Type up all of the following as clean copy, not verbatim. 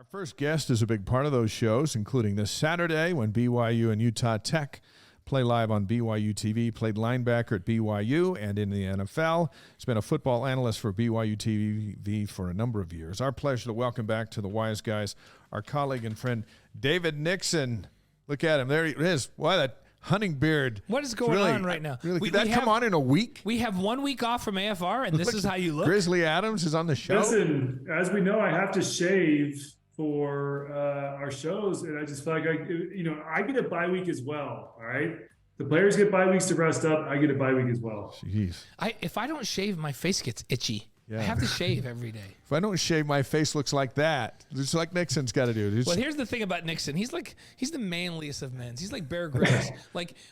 First guest is a big part of those shows, including this Saturday when BYU and Utah Tech play live on BYU-tv, played linebacker at BYU and in the NFL. He's been a football analyst for BYU-tv for a number of years. Our pleasure to welcome back to the Wise Guys our colleague and friend David Nixon. Look at him. There he is. Why, that hunting beard. What is going on right now? Really, did that come on in a week? We have 1 week off from AFR, and this is how you look? Grizzly Adams is on the show. Listen, as we know, I have to shave for our shows, and I just feel like I get a bye week as well. All right, the players get bye weeks to rest up. I get a bye week as well. Jeez. If I don't shave, my face gets itchy. Yeah. I have to shave every day. If I don't shave, my face looks like that. It's like Nixon's got to do. Well, here's the thing about Nixon. He's the manliest of men. He's like Bear Grylls.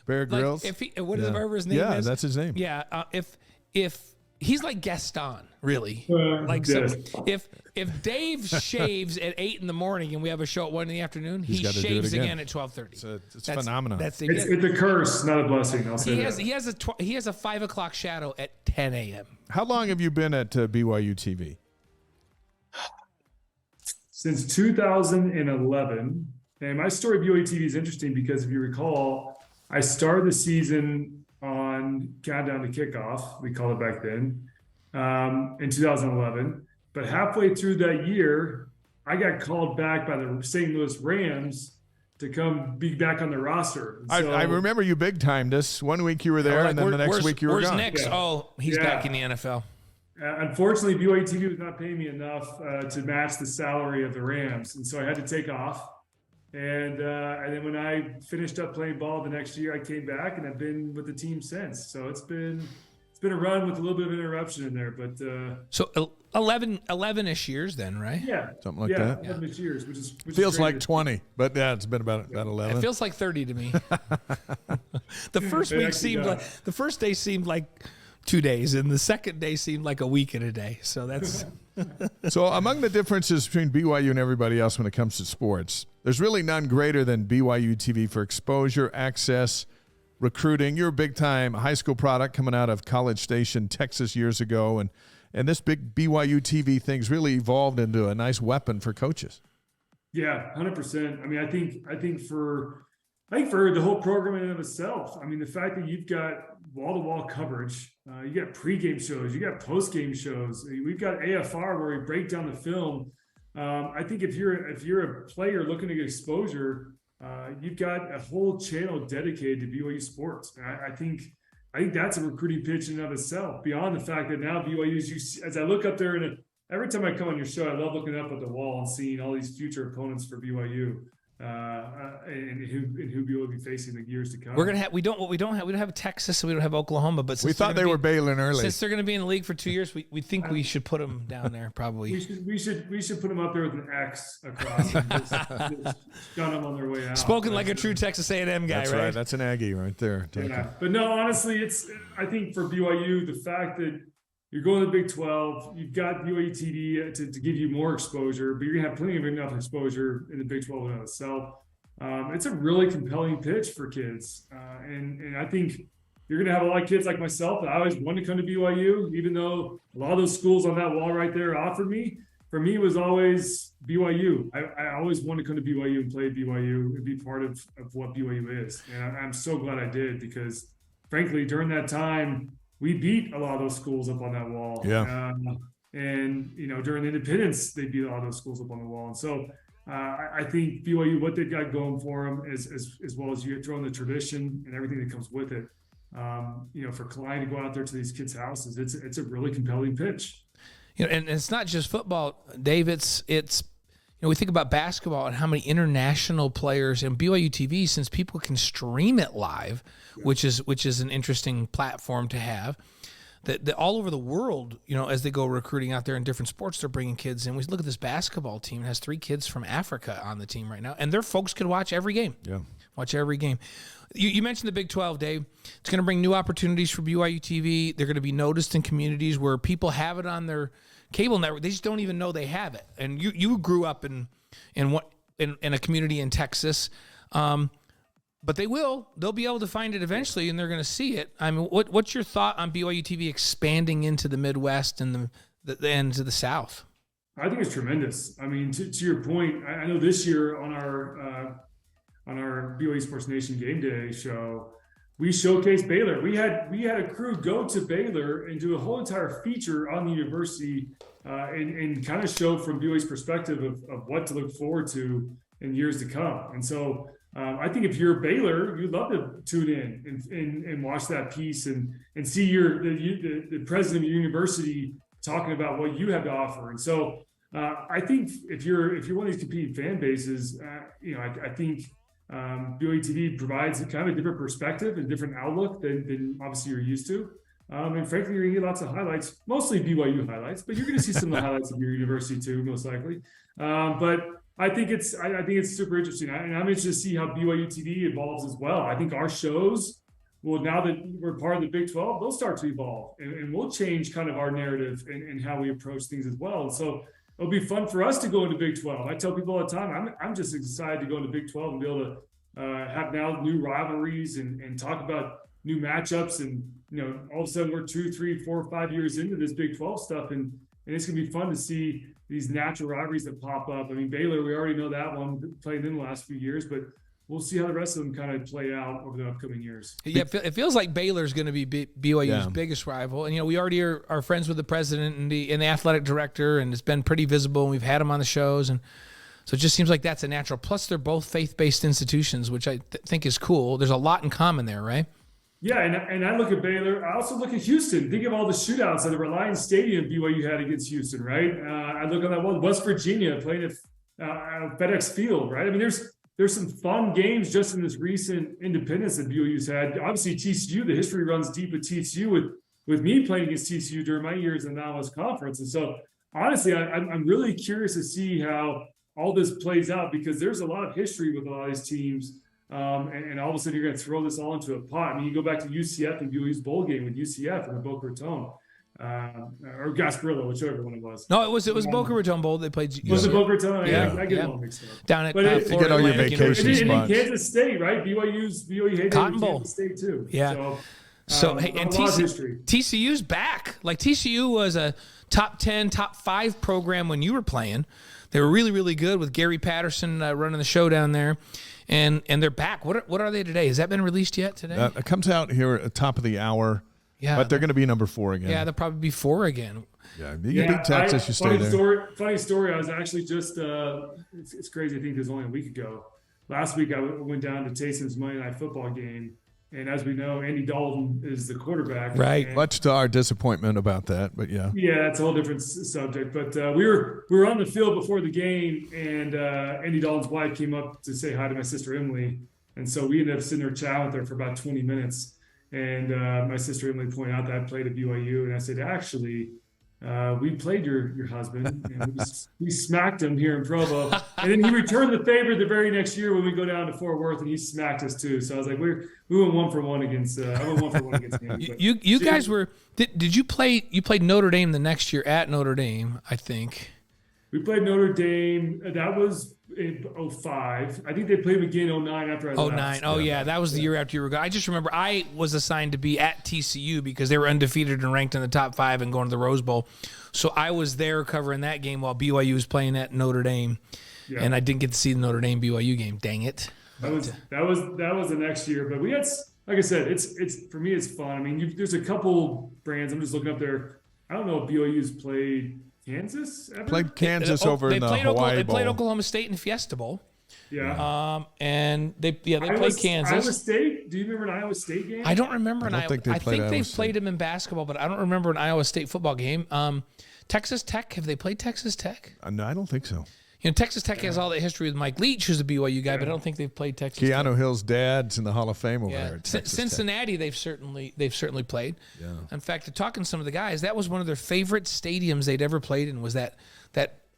Bear Grylls. What is whatever name is? Yeah, that's his name. Yeah. If he's like Gaston, really. Yes. If Dave shaves at 8 in the morning and we have a show at 1 in the afternoon, he shaves again at 12:30. It's phenomenal. It's a curse, not a blessing. I'll say he has a 5 o'clock shadow at 10 a.m. How long have you been at BYU-tv? Since 2011. And my story at BYU-tv is interesting because if you recall, I started the season on Countdown to Kickoff, we called it back then, in 2011. But halfway through that year, I got called back by the St. Louis Rams to come be back on the roster. So, I remember you big-timed us. 1 week you were there, and then the next week you were gone. Where's Nix? Yeah. Oh, he's back in the NFL. Unfortunately, BYU-tv was not paying me enough to match the salary of the Rams, and so I had to take off. And then when I finished up playing ball the next year, I came back, and I've been with the team since. So it's been a run with a little bit of interruption in there, but so 11-ish years then, right? Yeah, something like that. 11-ish years, which feels like 20, but yeah, it's been about 11. It feels like 30 to me. The first day seemed like 2 days, and the second day seemed like a week and a day. So that's So among the differences between BYU and everybody else when it comes to sports, there's really none greater than BYU-tv for exposure, access, recruiting. You're a big-time high school product coming out of College Station, Texas years ago, and this big BYU-tv thing's really evolved into a nice weapon for coaches. Yeah, 100%. I mean, I think for the whole program in and of itself, I mean, the fact that you've got wall-to-wall coverage, you got pregame shows, you got postgame shows, we've got AFR where we break down the film. I think if you're a player looking to get exposure, you've got a whole channel dedicated to BYU sports. I think that's a recruiting pitch in and of itself. Beyond the fact that now BYU is, as I look up there, and every time I come on your show, I love looking up at the wall and seeing all these future opponents for BYU. And who BYU will be facing in the years to come. We don't have Texas, and we don't have Oklahoma, but we thought they were bailing early. Since they're going to be in the league for 2 years, we think we should put them down there. Probably we should put them up there with an X across. And just gun them on their way out. Spoken like a true Texas A&M guy. That's right. That's an Aggie right there. Yeah. But no, honestly, I think for BYU, the fact that you're going to the Big 12. You've got BYU-tv to give you more exposure, but you're going to have plenty of enough exposure in the Big 12 in itself. It's a really compelling pitch for kids. And I think you're going to have a lot of kids like myself that I always wanted to come to BYU, even though a lot of those schools on that wall right there offered me. For me, it was always BYU. I always wanted to come to BYU and play at BYU and be part of what BYU is. And I'm so glad I did because, frankly, during that time, we beat a lot of those schools up on that wall. Yeah. And, during independence, they beat a lot of those schools up on the wall. And so I think BYU, what they've got going for them, as well as you throw in the tradition and everything that comes with it, for Klein to go out there to these kids' houses, it's a really compelling pitch. And it's not just football, Dave. It's we think about basketball and how many international players and BYU-tv, since people can stream it live, which is an interesting platform to have. That all over the world, as they go recruiting out there in different sports, they're bringing kids in. We look at this basketball team; it has 3 kids from Africa on the team right now, and their folks could watch every game. Yeah, watch every game. You mentioned the Big 12, Dave. It's going to bring new opportunities for BYU-tv. They're going to be noticed in communities where people have it on their cable network. They just don't even know they have it. And you grew up in a community in Texas, but they'll be able to find it eventually, and they're going to see it. I mean, what's your thought on BYU-tv expanding into the Midwest and the to the South? I think it's tremendous. I mean, to your point, I know this year on our BYU Sports Nation Game Day show, we showcased Baylor. We had a crew go to Baylor and do a whole entire feature on the university and kind of show from BYU's perspective of what to look forward to in years to come. And so I think if you're Baylor, you'd love to tune in and watch that piece and see the president of your university talking about what you have to offer. And so I think if you're one of these competing fan bases, I think BYU-tv provides kind of a different perspective and different outlook than obviously you're used to. And frankly, you're going to get lots of highlights, mostly BYU highlights, but you're going to see some of the highlights of your university too, most likely. But I think it's super interesting. And I'm interested to see how BYU-tv evolves as well. I think our shows will, now that we're part of the Big 12, they'll start to evolve and we'll change kind of our narrative and how we approach things as well. And so it'll be fun for us to go into Big 12. I tell people all the time, I'm just excited to go into Big 12 and be able to have now new rivalries and talk about new matchups. And, all of a sudden we're 2, 3, 4, 5 years into this Big 12 stuff. And it's going to be fun to see these natural rivalries that pop up. I mean, Baylor, we already know that one, played in the last few years, but we'll see how the rest of them kind of play out over the upcoming years. Yeah, it feels like Baylor's going to be BYU's biggest rival. And, we already are friends with the president and the athletic director, and it's been pretty visible, and we've had them on the shows. And so it just seems like that's a natural. Plus, they're both faith-based institutions, which I think is cool. There's a lot in common there, right? Yeah, and I look at Baylor. I also look at Houston. Think of all the shootouts at the Reliance Stadium BYU had against Houston, right? I look at that one, West Virginia playing at FedEx Field, right? I mean, there's some fun games just in this recent independence that BYU's had. Obviously, TCU, the history runs deep with TCU with me playing against TCU during my years in the Mountain West Conference. And so, honestly, I'm really curious to see how all this plays out because there's a lot of history with a lot of these teams. And all of a sudden, you're going to throw this all into a pot. I mean, you go back to UCF and BYU's bowl game with UCF in the Boca Raton. Or Gasparilla, whichever one it was. No, it was Boca Raton Bowl. They played. Was it Boca Raton? Yeah, I get it all mixed up. Down at Florida you get all your vacation spots. And in Kansas State, right? BYU hated Cotton Bowl. Kansas State too. Yeah. So hey, and history. TCU's back. Like TCU was a top 10, top 5 program when you were playing. They were really, really good with Gary Patterson running the show down there. And they're back. What are they today? Has that been released yet today? It comes out here at the top of the hour. Yeah, but they're going to be number 4 again. Yeah, they'll probably be 4 again. Yeah, you beat Texas, you stay there. Funny story. I was actually just it's crazy. I think it was only a week ago. Last week I went down to Taysom's Monday Night Football game. And as we know, Andy Dalton is the quarterback. Right. Much to our disappointment about that, but yeah. Yeah, it's a whole different subject. But we were on the field before the game, and Andy Dalton's wife came up to say hi to my sister Emily. And so we ended up sitting there chatting with her for about 20 minutes. And my sister Emily pointed out that I played at BYU. And I said, actually, we played your husband, and we smacked him here in Provo. And then he returned the favor the very next year when we go down to Fort Worth, and he smacked us too. So I was like, we went 1 for 1 against. I went 1 for 1 against him. You guys were. Did you play? You played Notre Dame the next year at Notre Dame, I think. We played Notre Dame. That was in 2005. I think they played again in 2009 after I left. 2009. Oh, yeah. That was the year after you were gone. I just remember I was assigned to be at TCU because they were undefeated and ranked in the top 5 and going to the Rose Bowl. So I was there covering that game while BYU was playing at Notre Dame. Yeah. And I didn't get to see the Notre Dame BYU game. Dang it. That was the next year. But we had, like I said, it's for me, it's fun. I mean, there's a couple brands. I'm just looking up there. I don't know if BYU's played Kansas ever? Played Kansas over in the Hawaii Bowl. They played Oklahoma State in the Fiesta Bowl. Yeah. And they played Kansas. Iowa State? Do you remember an Iowa State game? I don't remember I think they've played them in basketball, but I don't remember an Iowa State football game. Texas Tech, have they played Texas Tech? No, I don't think so. Texas Tech has all that history with Mike Leach, who's a BYU guy, but I don't think they've played Texas Tech. Keanu Hill's dad's in the Hall of Fame over there. Cincinnati, they've certainly played. Yeah. In fact, talking to some of the guys, that was one of their favorite stadiums they'd ever played in. Was that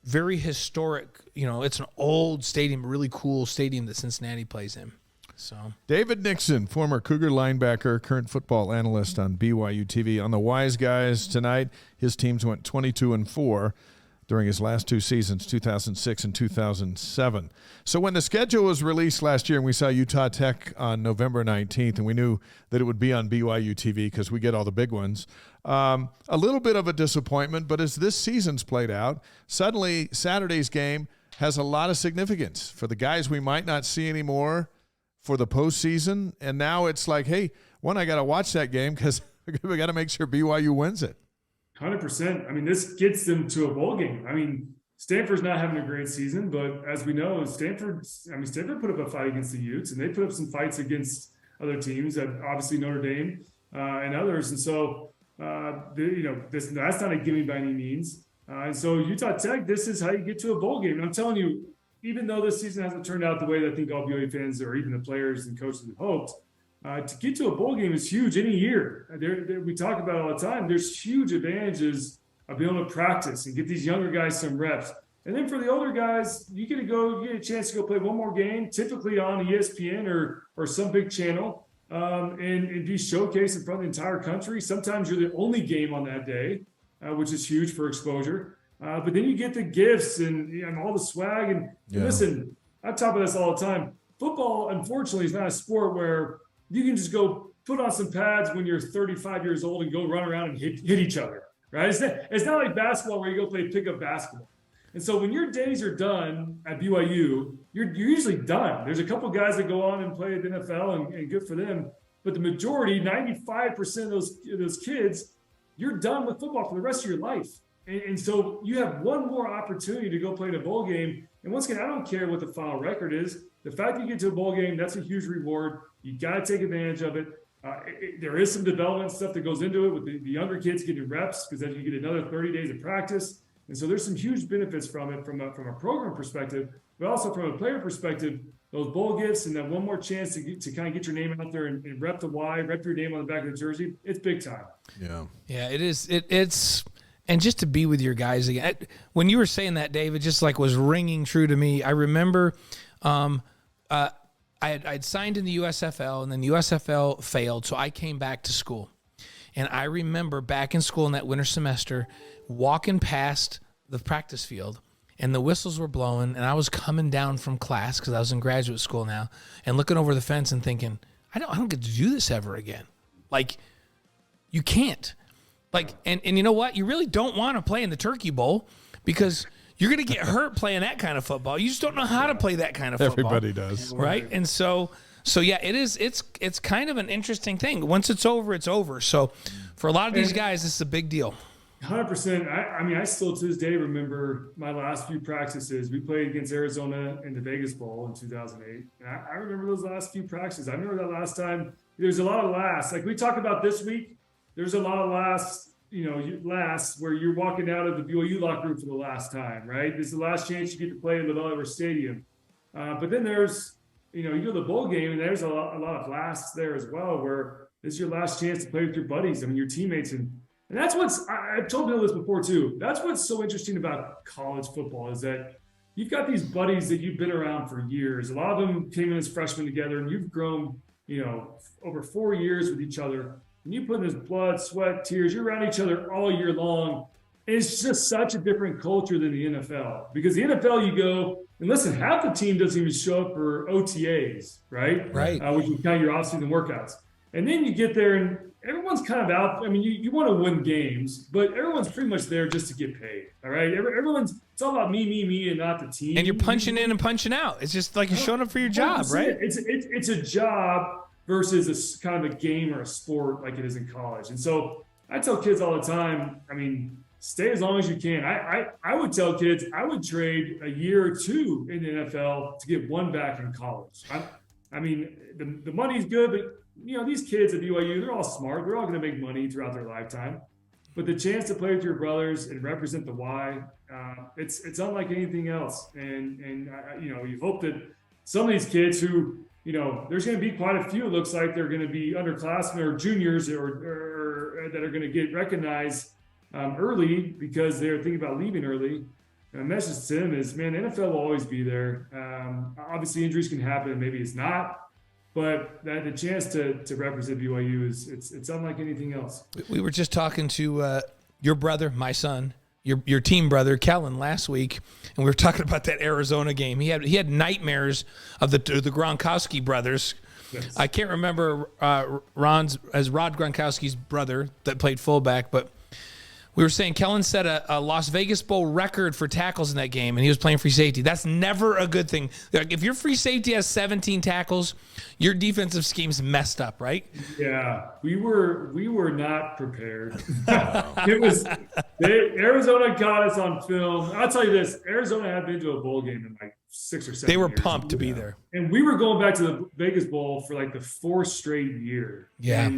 very historic? It's an old stadium, really cool stadium that Cincinnati plays in. So David Nixon, former Cougar linebacker, current football analyst on BYU-tv on the Wise Guys tonight. His teams went 22-4. during his last two seasons, 2006 and 2007. So when the schedule was released last year and we saw Utah Tech on November 19th, and we knew that it would be on BYU-tv because we get all the big ones, a little bit of a disappointment, but as this season's played out, suddenly Saturday's game has a lot of significance for the guys we might not see anymore for the postseason. And now it's like, hey, I got to watch that game because we got to make sure BYU wins it. 100%. I mean, this gets them to a bowl game. I mean, Stanford's not having a great season, but as we know, Stanford put up a fight against the Utes, and they put up some fights against other teams, obviously Notre Dame and others. And so, that's not a gimme by any means. And so Utah Tech, this is how you get to a bowl game. And I'm telling you, even though this season hasn't turned out the way that I think all BYU fans or even the players and coaches have hoped, to get to a bowl game is huge any year. We talk about it all the time. There's huge advantages of being able to practice and get these younger guys some reps. And then for the older guys, you get a chance to go play one more game, typically on ESPN or some big channel, and be showcased in front of the entire country. Sometimes you're the only game on that day, which is huge for exposure. But then you get the gifts and all the swag. And listen, I talk about this all the time. Football, unfortunately, is not a sport where you can just go put on some pads when you're 35 years old and go run around and hit each other, right? It's not like basketball where you go play pickup basketball. And so when your days are done at BYU, you're usually done. There's a couple guys that go on and play at the NFL, and good for them. But the majority, 95% of those kids, you're done with football for the rest of your life. And so you have one more opportunity to go play in a bowl game. And once again, I don't care what the final record is. The fact that you get to a bowl game, that's a huge reward. You got to take advantage of it. There is some development stuff that goes into it with the younger kids getting reps, because then you get another 30 days of practice. And so there's some huge benefits from it from a program perspective, but also from a player perspective. Those bowl gifts and that one more chance to kind of get your name out there and rep the Y, rep your name on the back of the jersey, it's big time. Yeah, it is. It's and just to be with your guys again. When you were saying that, Dave, it just like was ringing true to me. I remember I'd signed in the USFL, and then the USFL failed, so I came back to school. And I remember back in school in that winter semester, walking past the practice field, and the whistles were blowing, and I was coming down from class because I was in graduate school now, and looking over the fence and thinking, I don't get to do this ever again. Like, you can't. Like, and you know what? You really don't want to play in the Turkey Bowl because you're going to get hurt playing that kind of football. You just don't know how to play that kind of football. Everybody does. Right? And so yeah, it's kind of an interesting thing. Once it's over, it's over. So for a lot of these guys, this is a big deal. 100%. I mean, I still to this day remember my last few practices. We played against Arizona in the Vegas Bowl in 2008. And I remember those last few practices. I remember that last time. There's a lot of lasts. Like we talk about this week, there's a lot of lasts where you're walking out of the BYU locker room for the last time, right? This is the last chance you get to play in the Linebacker Stadium. But then there's, you go to the bowl game, and there's a lot of lasts there as well, where this is your last chance to play with your buddies, your teammates. And that's I've told you this before too. That's what's so interesting about college football is that you've got these buddies that you've been around for years. A lot of them came in as freshmen together, and you've grown, over 4 years with each other. And you put in this blood, sweat, tears, you're around each other all year long. And it's just such a different culture than the NFL. Because the NFL, you go, and listen, half the team doesn't even show up for OTAs, right? Right. Which is kind of your off-season workouts. And then you get there, and everyone's kind of out. I mean, you want to win games, but everyone's pretty much there just to get paid, all right? It's all about me, and not the team. And you're punching in and punching out. It's just like you're showing up for your job, right? It's a job versus a kind of a game or a sport like it is in college. And so I tell kids all the time, stay as long as you can. I would tell kids I would trade a year or two in the NFL to get one back in college. The money's good, but these kids at BYU, they're all smart. They're all going to make money throughout their lifetime. But the chance to play with your brothers and represent the Y, it's unlike anything else. And you hope that some of these kids who, there's going to be quite a few. It looks like they're going to be underclassmen or juniors or that are going to get recognized early because they're thinking about leaving early. And the message to them is, man, the NFL will always be there. Obviously, injuries can happen, and maybe it's not. But the chance to represent BYU it's unlike anything else. We were just talking to your brother, my son, your team brother Kellen last week, and we were talking about that Arizona game. He had nightmares of the Gronkowski brothers. Yes. I can't remember Rod Gronkowski's brother that played fullback, but we were saying Kellen set a Las Vegas Bowl record for tackles in that game, and he was playing free safety. That's never a good thing. Like, if your free safety has 17 tackles, your defensive scheme's messed up, right? Yeah, we were not prepared. Arizona got us on film. I'll tell you this: Arizona had been to a bowl game in like 6 or 7 They were years. pumped to be there, and we were going back to the Vegas Bowl for like the 4th straight year. Yeah.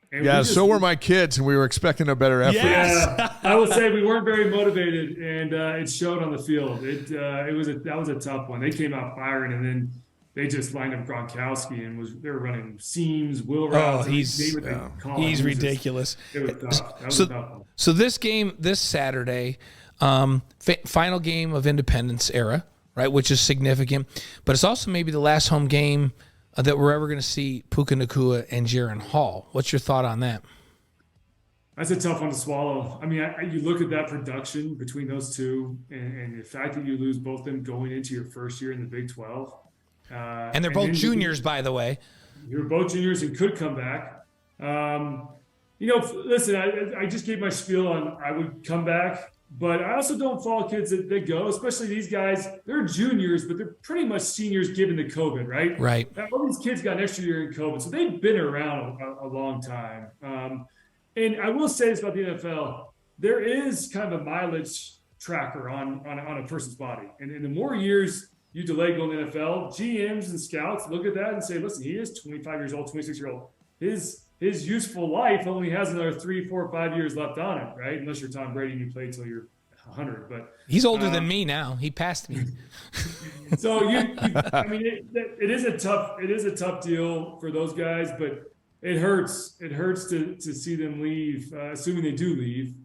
And so were my kids, and we were expecting a better effort. Yeah, I will say we weren't very motivated, and it showed on the field. That was a tough one. They came out firing, and then they just lined up Gronkowski, and they were running seams, wheel routes. Oh, he's ridiculous. It was tough. That was a tough one. So this game, this Saturday, final game of Independence era, right, which is significant, but it's also maybe the last home game that we're ever going to see Puka Nacua and Jaron Hall. What's your thought on that? That's a tough one to swallow. I mean, you look at that production between those two, and the fact that you lose both of them going into your first year in the Big 12. And they're both juniors, by the way. You're both juniors and could come back. Listen, I just gave my spiel on I would come back. But I also don't fault kids that go, especially these guys. They're juniors, but they're pretty much seniors given the COVID, right? Right. All these kids got an extra year in COVID, so they've been around a long time. And I will say this about the NFL. There is kind of a mileage tracker on a person's body. And the more years you delay going to the NFL, GMs and scouts look at that and say, listen, he is 25 years old, 26-year-old. His useful life only has another 3, 4, 5 years left on it, right? Unless you're Tom Brady and you play till you're 100. But he's older than me now. He passed me. So it is a tough deal for those guys, but it hurts. It hurts to see them leave, assuming they do leave.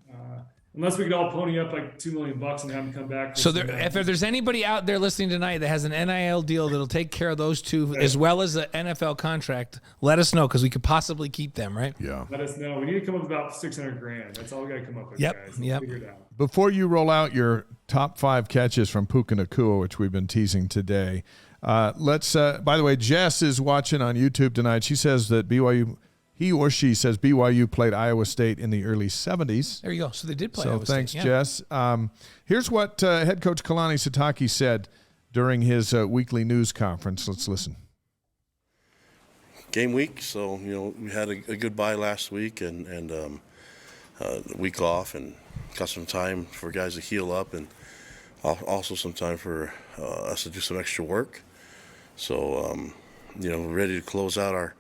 Unless we could all pony up like $2 million and have them come back. So if there's anybody out there listening tonight that has an NIL deal that'll take care of those two as well as an NFL contract, let us know because we could possibly keep them, right? Yeah. Let us know. We need to come up with about $600,000. That's all we got to come up with, guys. Yep. Figure it out. Before you roll out your top 5 catches from Puka Nacua, which we've been teasing today, let's. By the way, Jess is watching on YouTube tonight. She says that she says BYU played Iowa State in the early 70s. There you go. So they did play Iowa Iowa State. Thanks, Jess. Here's what head coach Kalani Sitake said during his weekly news conference. Let's listen. Game week, so we had a good bye last week and a week off, and got some time for guys to heal up, and also some time for us to do some extra work. So we're ready to close out our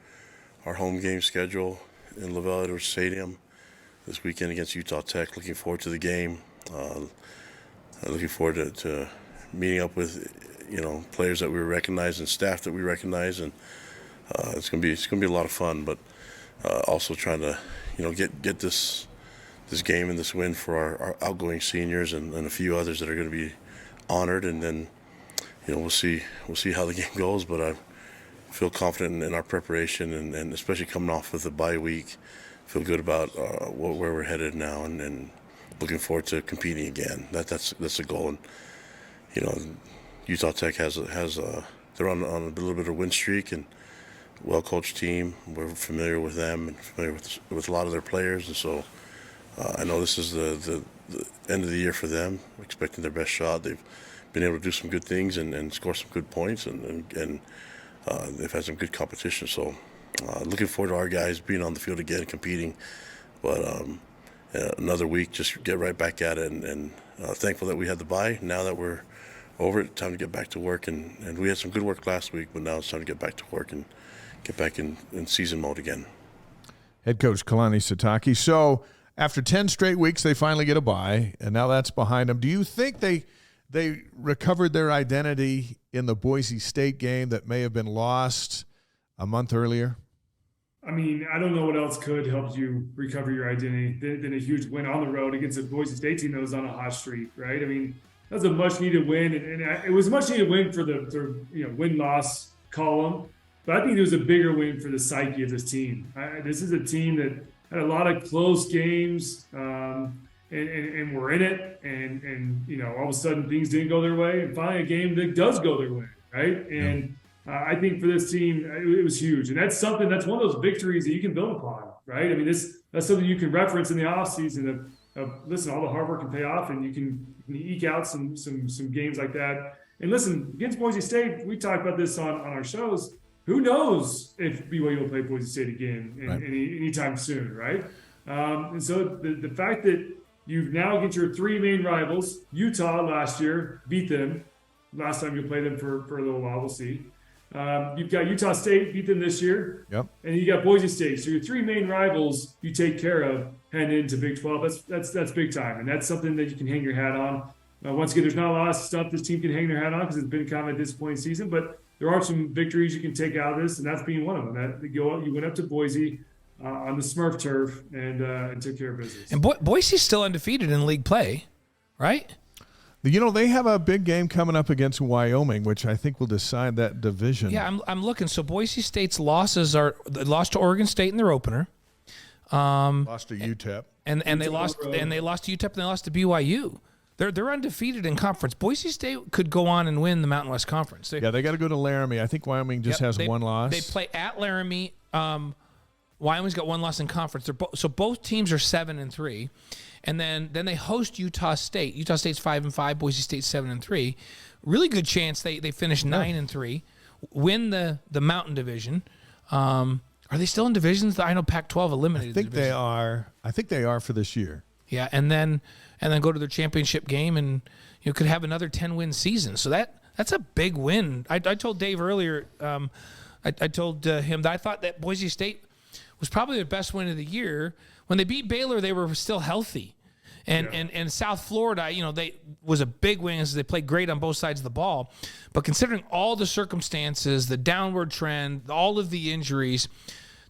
home game schedule in LaVell Edwards Stadium this weekend against Utah Tech. Looking forward to the game. Looking forward to meeting up with players that we recognize and staff that we recognize, and it's gonna be a lot of fun. But also trying to get this game and this win for our outgoing seniors and a few others that are going to be honored, and then we'll see how the game goes. But I feel confident in our preparation, and especially coming off with a bye week, feel good about where we're headed now, and looking forward to competing again. That's the goal. And Utah Tech they're on a little bit of win streak and well-coached team. We're familiar with them and familiar with a lot of their players, and so I know this is the end of the year for them. We're expecting their best shot. They've been able to do some good things and score some good points, and they've had some good competition. So looking forward to our guys being on the field again, competing. But another week, just get right back at it, and thankful that we had the bye. Now that we're over it, time to get back to work. And we had some good work last week, but now it's time to get back to work and get back in season mode again. Head coach Kalani Sitake. So after 10 straight weeks, they finally get a bye, and now that's behind them. Do you think they recovered their identity in the Boise State game that may have been lost a month earlier? I mean, I don't know what else could help you recover your identity than a huge win on the road against a Boise State team that was on a hot streak, right? I mean, that was a much-needed win, and it was a much-needed win for the win-loss column. But I think it was a bigger win for the psyche of this team. This is a team that had a lot of close games. and we're in it, and all of a sudden things didn't go their way, and finally a game that does go their way, right? And I think for this team, it was huge, and that's one of those victories that you can build upon, right? I mean, that's something you can reference in the offseason of listen, all the hard work can pay off, and you can eke out some games like that. And listen, against Boise State, we talked about this on our shows. Who knows if BYU will play Boise State again anytime soon, right? And so the fact that you've now get your three main rivals, Utah last year, beat them. Last time you played them for a little while, we'll see. You've got Utah State, beat them this year. Yep. And you got Boise State. So your three main rivals you take care of heading into Big 12. That's big time. And that's something that you can hang your hat on. Once again, there's not a lot of stuff this team can hang their hat on because it's been kind of a disappointing season, but there are some victories you can take out of this, and that's being one of them. You went up to Boise on the Smurf turf and took care of business. And Boise's still undefeated in league play, right? They have a big game coming up against Wyoming, which I think will decide that division. Yeah, I'm looking. So Boise State's losses they lost to Oregon State in their opener. Lost to UTEP. And they lost to UTEP and they lost to BYU. They're undefeated in conference. Boise State could go on and win the Mountain West Conference. They got to go to Laramie. I think Wyoming just has one loss. They play at Laramie. Wyoming's got one loss in conference. So both teams are 7-3, and then they host Utah State. Utah State's 5-5. Boise State's 7-3. Really good chance they finish 9-3, win the Mountain Division. Are they still in divisions? I know Pac-12 eliminated. I think they are. I think they are for this year. Yeah, and then go to their championship game and could have another 10-win season. So that's a big win. I told Dave earlier. I told him that I thought that Boise State was probably the best win of the year. When they beat Baylor, they were still healthy, and South Florida, they was a big win as they played great on both sides of the ball. But considering all the circumstances, the downward trend, all of the injuries,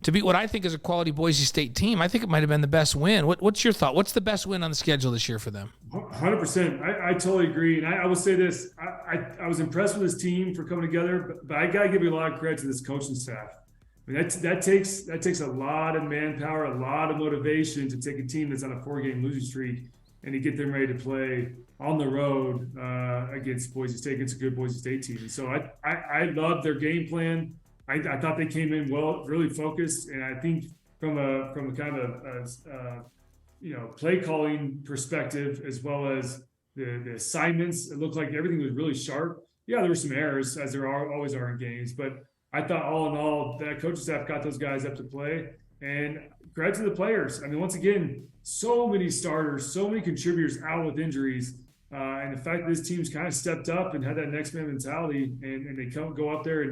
to beat what I think is a quality Boise State team, I think it might have been the best win. What's your thought? What's the best win on the schedule this year for them? 100%. I totally agree. And I will say this. I was impressed with this team for coming together, but I got to give you a lot of credit to this coaching staff. I mean, that takes a lot of manpower, a lot of motivation to take a team that's on a 4-game losing streak and to get them ready to play on the road against Boise State, against a good Boise State team. And so I love their game plan. I thought they came in well, really focused, and I think from a kind of play calling perspective as well as the assignments, it looked like everything was really sharp. Yeah, there were some errors as there always are in games, but I thought all in all that coaching staff got those guys up to play, and credit to the players. I mean, once again, so many starters, so many contributors out with injuries, and the fact that this team's kind of stepped up and had that next man mentality, and they go up there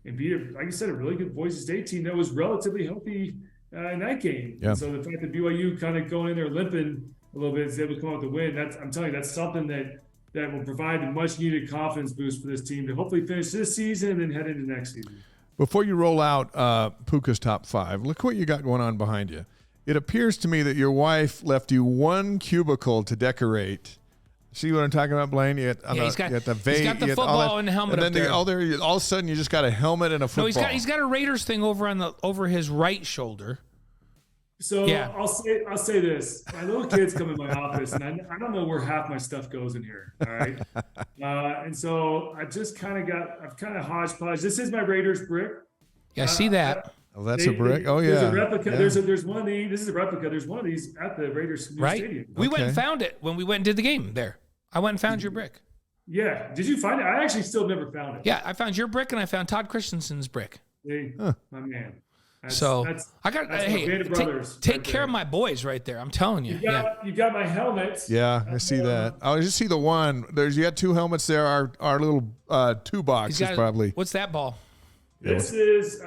and beat, like you said, a really good Boise State team that was relatively healthy in that game. Yeah. And so the fact that BYU kind of going in there limping a little bit is able to come out with the win, I'm telling you, that's something that will provide a much-needed confidence boost for this team to hopefully finish this season and then head into next season. Before you roll out Puka's top 5, look what you got going on behind you. It appears to me that your wife left you one cubicle to decorate. See what I'm talking about, Blaine? He's got the football and the helmet and then up there. All of a sudden, you just got a helmet and a football. No, he's got a Raiders thing over his right shoulder. So yeah. I'll say this: my little kids come in my office, and I don't know where half my stuff goes in here. All right, and so I've kind of hodgepodge. This is my Raiders brick. Yeah, I see that. That's a brick. Oh yeah, there's a replica. Yeah. There's one of these. This is a replica. There's one of these at the Raiders new stadium. We went and found it when we went and did the game there. I went and found your brick. Yeah, did you find it? I actually still never found it. Yeah, I found your brick and I found Todd Christensen's brick. Hey, my man. Take care of my boys right there. I'm telling you. You got my helmet. Yeah, I see that. I just see the one. You got 2 helmets there. Our little 2 boxes probably. What's that ball? This is.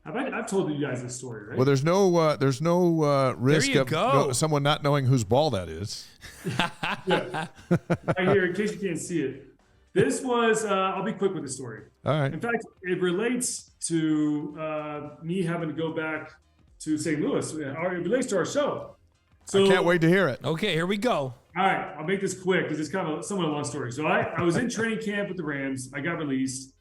I've told you guys this story, right? Well, there's no risk of someone not knowing whose ball that is. Yeah. Right here, in case you can't see it. This was. I'll be quick with the story. All right. In fact, it relates to me having to go back to St. Louis. It relates to our show. So I can't wait to hear it. Okay, here we go. All right, I'll make this quick because it's kind of somewhat a long story. So I was in training camp with the Rams. I got released.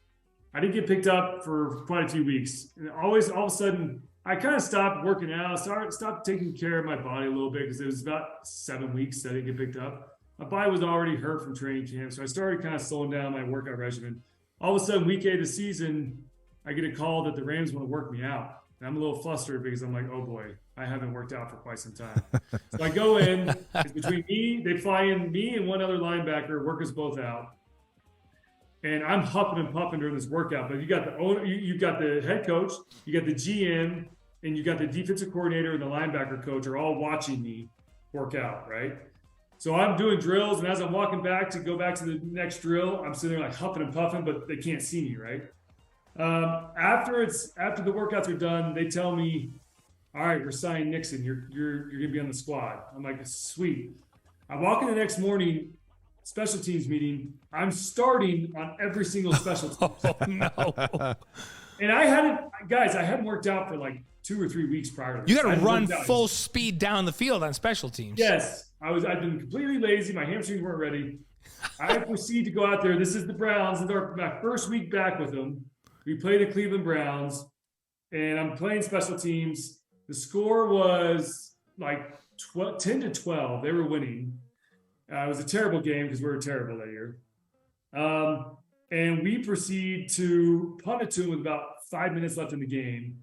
I didn't get picked up for quite a few weeks. And all of a sudden, I kind of stopped working out, stopped taking care of my body a little bit because it was about 7 weeks that I didn't get picked up. My body was already hurt from training camp, so I started kind of slowing down my workout regimen. All of a sudden, week 8 of the season, I get a call that the Rams want to work me out. And I'm a little flustered because I'm like, oh boy, I haven't worked out for quite some time. So I go in, it's between me, they fly in me and one other linebacker, work us both out. And I'm huffing and puffing during this workout. But you got the owner, you got the head coach, you got the GM, and you got the defensive coordinator and the linebacker coach are all watching me work out, right? So I'm doing drills, and as I'm walking back to go back to the next drill, I'm sitting there like huffing and puffing, but they can't see me, right? After the workouts are done, they tell me, all right, we're signing Nixon. You're gonna be on the squad. I'm like, sweet. I walk in the next morning, special teams meeting. I'm starting on every single special team. Oh, no. And I hadn't worked out for like 2 or 3 weeks prior to this. You got to run full speed down the field on special teams. Yes. I've been completely lazy. My hamstrings weren't ready. I proceed to go out there. This is the Browns. My first week back with them. We play the Cleveland Browns, and I'm playing special teams. The score was like 10-12. They were winning. It was a terrible game because we were terrible that year. And we proceed to punt it to him with about 5 minutes left in the game.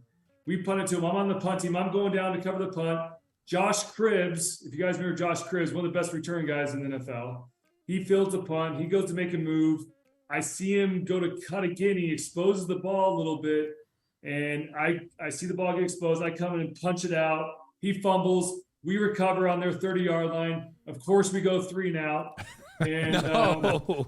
We punt it to him. I'm on the punt team. I'm going down to cover the punt. Josh Cribbs, if you guys remember Josh Cribbs, one of the best return guys in the NFL. He fields the punt. He goes to make a move. I see him go to cut again. He exposes the ball a little bit. And I see the ball get exposed. I come in and punch it out. He fumbles. We recover on their 30-yard line. Of course, we go 3 and out. And, No.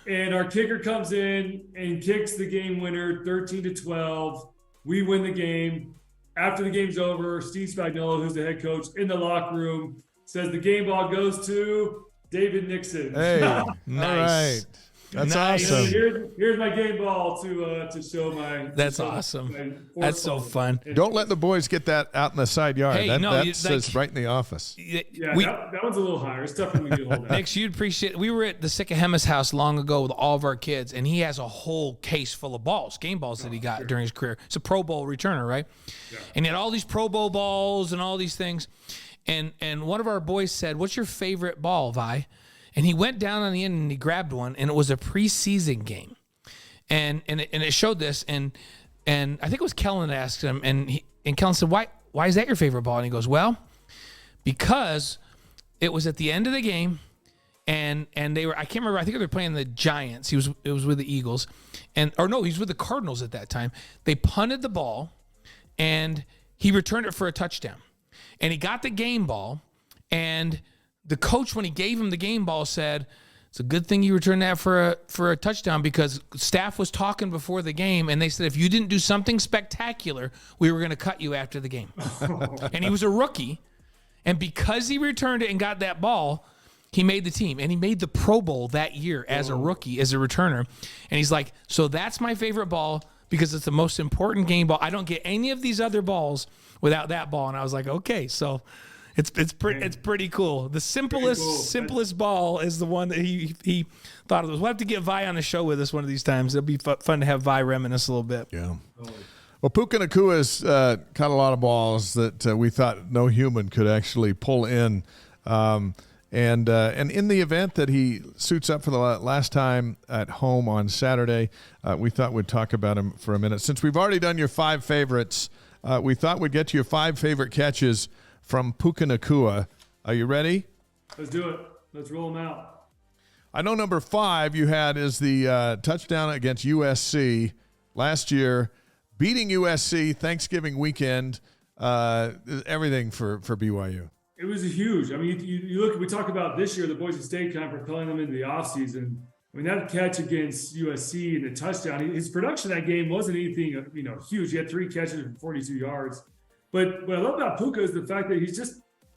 And our kicker comes in and kicks the game winner, 13-12. We win the game. After the game's over, Steve Spagnuolo, who's the head coach, in the locker room, says the game ball goes to David Nixon. Hey, Nice. all right. That's Nice. awesome. Here's my game ball to show my. That's awesome. That's so fun. Don't let the boys get that out in the side yard. Hey, that no, says right in the office. Yeah, that one's a little higher. It's tougher than you hold that. Nick, you'd appreciate. We were at the Sycahemus house long ago with all of our kids, and he has a whole case full of balls, game balls that he got during his career. It's a Pro Bowl returner, right? Yeah. And he had all these Pro Bowl balls and all these things. And one of our boys said, "What's your favorite ball, Vi?" And he went down on the end and he grabbed one, and it was a preseason game, and it showed this, and I think it was Kellen that asked him, and Kellen said, "Why is that your favorite ball?" And he goes, "Well, because it was at the end of the game, and they were, I can't remember, I think they were playing the Giants. It was with the Eagles, he was with the Cardinals at that time. They punted the ball, and he returned it for a touchdown, and he got the game ball, and the coach, when he gave him the game ball, said, "It's a good thing you returned that for a touchdown, because staff was talking before the game, and they said if you didn't do something spectacular, we were going to cut you after the game." And he was a rookie, and because he returned it and got that ball, he made the team, and he made the Pro Bowl that year as a rookie, as a returner. And he's like, "So that's my favorite ball because it's the most important game ball. I don't get any of these other balls without that ball." And I was like, okay, so it's pretty cool. The simplest ball is the one that he thought of. We'll have to get Vi on the show with us one of these times. It'll be fun to have Vi reminisce a little bit. Yeah. Well, Puka Nakua's caught a lot of balls that we thought no human could actually pull in. And in the event that he suits up for the last time at home on Saturday, we thought we'd talk about him for a minute. Since we've already done your 5 favorites, we thought we'd get to your 5 favorite catches from Puka Nacua. Are you ready? Let's do it. Let's roll them out. I know number 5 you had is the touchdown against USC last year, beating USC Thanksgiving weekend, everything for BYU. It was huge. I mean, you look, we talk about this year, the Boise State kind of propelling them into the offseason. I mean, that catch against USC and the touchdown, his production that game wasn't anything, huge. He had 3 catches for 42 yards. But what I love about Puka is the fact that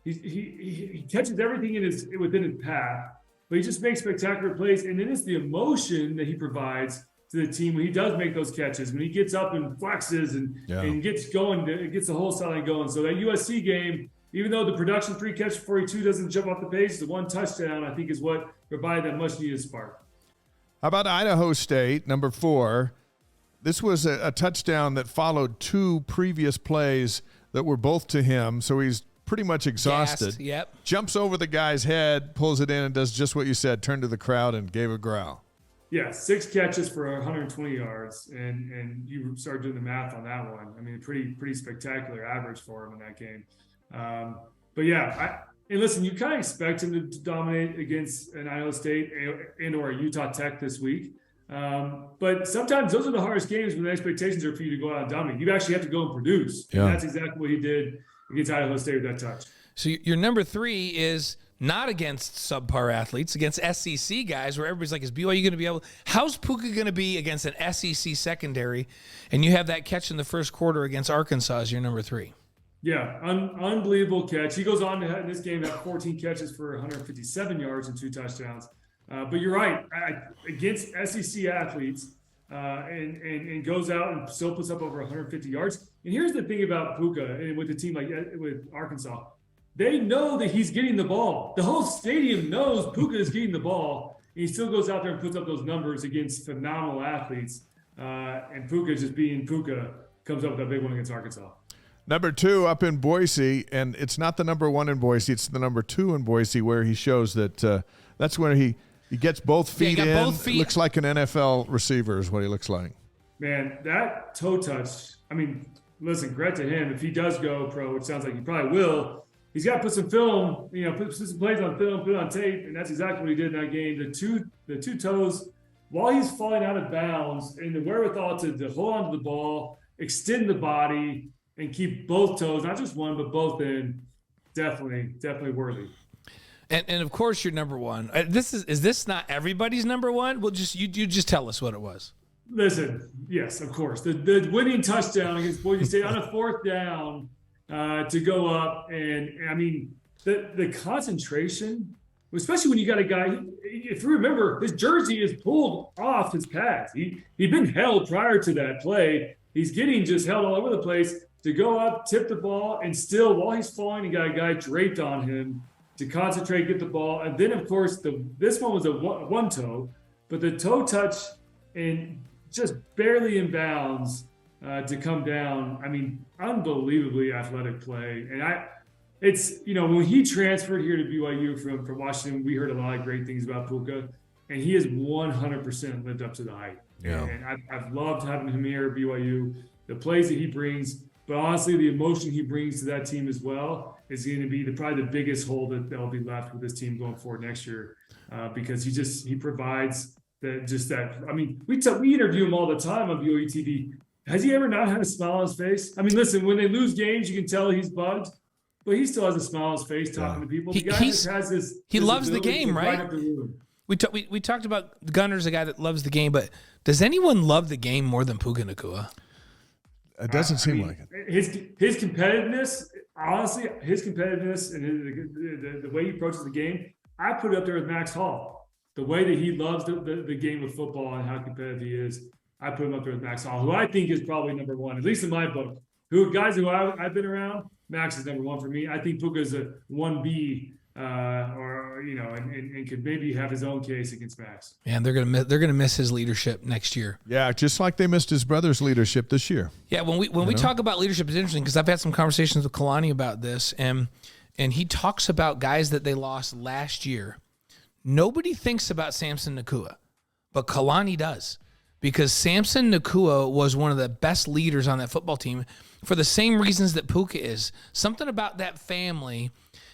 he catches everything within his path, but he just makes spectacular plays. And then it's the emotion that he provides to the team when he does make those catches, when he gets up and flexes and gets going, it gets the whole sideline going. So that USC game, even though the production 3 catches for 42 doesn't jump off the page, the 1 touchdown, I think, is what provided that much needed spark. How about Idaho State, number 4? This was a touchdown that followed 2 previous plays that were both to him, so he's pretty much exhausted. Gassed, yep. Jumps over the guy's head, pulls it in, and does just what you said, turned to the crowd and gave a growl. Yeah, 6 catches for 120 yards, and you start doing the math on that one. I mean, pretty spectacular average for him in that game. But yeah, and listen, you kind of expect him to dominate against an Iowa State and/or a Utah Tech this week. But sometimes those are the hardest games when the expectations are for you to go out and dominate. You actually have to go and produce. Yeah. And that's exactly what he did against Iowa State with that touch. So your number 3 is not against subpar athletes, against SEC guys where everybody's like, is BYU going to be able – how's Puka going to be against an SEC secondary? And you have that catch in the first quarter against Arkansas as your number 3. Yeah, unbelievable catch. He goes on to, in this game, have 14 catches for 157 yards and 2 touchdowns. But you're right, against SEC athletes and goes out and still puts up over 150 yards. And here's the thing about Puka and with a team like with Arkansas. They know that he's getting the ball. The whole stadium knows Puka is getting the ball. And he still goes out there and puts up those numbers against phenomenal athletes. And Puka, just being Puka, comes up with that big one against Arkansas. Number 2 up in Boise, and it's not the number 1 in Boise, it's the number 2 in Boise where he shows that that's where he gets both feet in. Both feet. Looks like an NFL receiver is what he looks like. Man, that toe touch, I mean, listen, credit to him. If he does go pro, which sounds like he probably will, he's got to put some film, put some plays on film, put it on tape, and that's exactly what he did in that game. The two toes, while he's falling out of bounds, and the wherewithal to hold on to the ball, extend the body, and keep both toes, not just one, but both in, definitely worthy. And of course, your number 1. Is this not everybody's number 1? Well, you just tell us what it was. Listen, yes, of course. The winning touchdown against Boise State on a 4th down to go up, and I mean the concentration, especially when you got a guy. If you remember, his jersey is pulled off his pads. He'd been held prior to that play. He's getting just held all over the place. To go up, tip the ball, and still, while he's falling, you got a guy draped on him to concentrate, get the ball. And then, of course, this one was a one toe, but the toe touch and just barely in bounds to come down. I mean, unbelievably athletic play. And when he transferred here to BYU from Washington, we heard a lot of great things about Puka, and he has 100% lived up to the hype. Yeah. And I've loved having him here at BYU. The plays that he brings, but honestly, the emotion he brings to that team as well is going to be probably the biggest hole that will be left with this team going forward next year, because he provides that. I mean, we interview him all the time on BYU-tv. Has he ever not had a smile on his face? I mean, listen, when they lose games, you can tell he's bugged, but he still has a smile on his face talking to people. The guy just has this. He loves the game, right? We talked about Gunner's a guy that loves the game, but does anyone love the game more than Puka Nacua? It doesn't seem like it. His competitiveness, honestly, and the way he approaches the game, I put it up there with Max Hall. The way that he loves the game of football and how competitive he is, I put him up there with Max Hall, who I think is probably number 1, at least in my book. Guys who I've been around, Max is number 1 for me. I think Puka is a 1B, and could maybe have his own case against Max. Man, they're gonna miss his leadership next year. Yeah, just like they missed his brother's leadership this year. Yeah, when we talk about leadership, it's interesting because I've had some conversations with Kalani about this, and he talks about guys that they lost last year. Nobody thinks about Samson Nacua, but Kalani does, because Samson Nacua was one of the best leaders on that football team for the same reasons that Puka is. Something about that family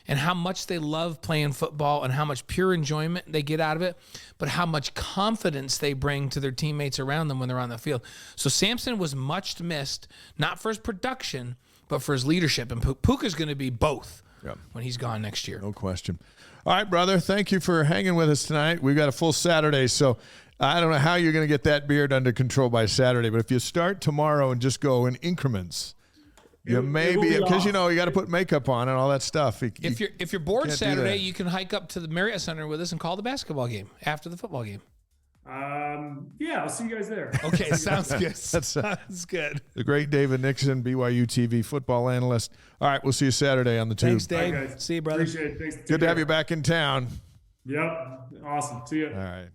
and how much they love playing football and how much pure enjoyment they get out of it, but how much confidence they bring to their teammates around them when they're on the field. So Samson was much missed, not for his production, but for his leadership. And Puka's going to be both when he's gone next year. No question. All right, brother, thank you for hanging with us tonight. We've got a full Saturday, so I don't know how you're going to get that beard under control by Saturday, but if you start tomorrow and just go in increments, you may be, because you got to put makeup on and all that stuff. If you're bored Saturday, you can hike up to the Marriott Center with us and call the basketball game after the football game. I'll see you guys there. Okay, sounds good. Sounds good. The great David Nixon, BYU-tv football analyst. All right, we'll see you Saturday on the Tube. Thanks, Dave. Right, see you, brother. Appreciate it. Thanks. Good to have you back in town. Yep. Awesome. See you. All right.